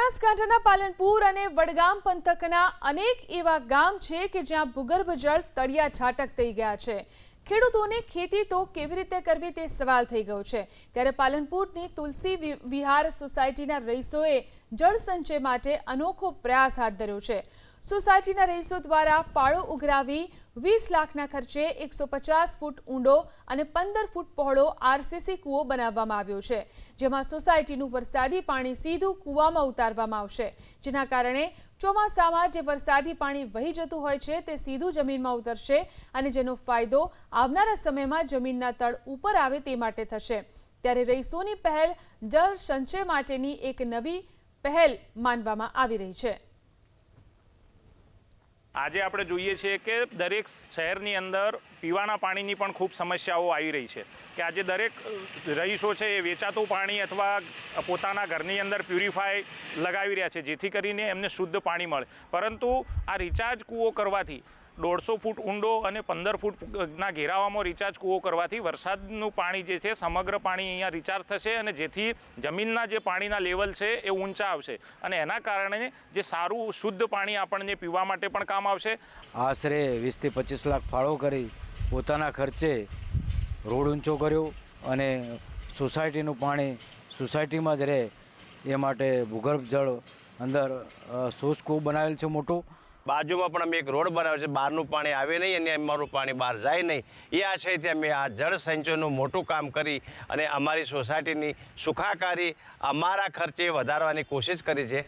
બનાસકાંઠાના પાલનપુર અને વડગામ પંથકના અનેક એવા ગામ છે કે જ્યાં ભૂગર્ભ જળ તળિયા છાટક થઈ ગયા છે। ખેડૂતોને ખેતી તો કેવી રીતે કરવી તે સવાલ થઈ ગયો છે। ત્યારે પાલનપુરની તુલસી વિહાર સોસાયટીના રહીશોએ જળ સંચય માટે અનોખો પ્રયાસ હાથ ધર્યો છે। સોસાયટીના રહીશો દ્વારા ફાળો ઉઘરાવી 20 લાખના ખર્ચે 150 ફૂટ ઊંડો અને 15 ફૂટ પહોળો આરસીસી કૂવો બનાવવામાં આવ્યો છે, જેમાં સોસાયટીનું વરસાદી પાણી સીધું કૂવામાં ઉતારવામાં આવશે, જેના કારણે ચોમાસામાં જે વરસાદી પાણી વહી જતું હોય છે તે સીધું જમીનમાં ઉતરશે અને જેનો ફાયદો આવનારા સમયમાં જમીનના તળ ઉપર આવે તે માટે થશે। ત્યારે રહીશોની પહેલ જળ સંચય માટેની એક નવી પહેલ માનવામાં આવી રહી છે। આજે આપણે જોઈએ છીએ કે દરેક શહેરની અંદર પીવાના પાણીની પણ ખૂબ સમસ્યાઓ આવી રહી છે કે આજે દરેક રહીશો છે એ વેચાતું પાણી અથવા પોતાના ઘરની અંદર પ્યુરિફાય લગાવી રહ્યા છે, જેથી કરીને એમને શુદ્ધ પાણી મળે। પરંતુ આ રિચાર્જ કૂવો કરવાથી 150 ફૂટ ઊંડો અને 15 ફૂટના ઘેરાવામાં રિચાર્જ કૂવો કરવાથી વરસાદનું પાણી જે છે સમગ્ર પાણી અહીંયા રિચાર્જ થશે અને જેથી જમીનના જે પાણીના લેવલ છે એ ઊંચા આવશે અને એના કારણે જે સારું શુદ્ધ પાણી આપણને પીવા માટે પણ કામ આવશે। આશરે 20 થી 25 લાખ ફાળો કરી પોતાના ખર્ચે રોડ ઊંચો કર્યો અને સોસાયટીનું પાણી સોસાયટીમાં જ રહે એ માટે ભૂગર્ભ જળ અંદર સોર્સ કૂવો બનાવેલ છે મોટો। બાજુમાં પણ અમે એક રોડ બનાવ્યો છે, બહારનું પાણી આવે નહીં અને અમારું પાણી બહાર જાય નહીં, એ આશયથી અમે આ જળ સંચયનું મોટું કામ કરી અને અમારી સોસાયટીની સુખાકારી અમારા ખર્ચે વધારવાની કોશિશ કરી છે।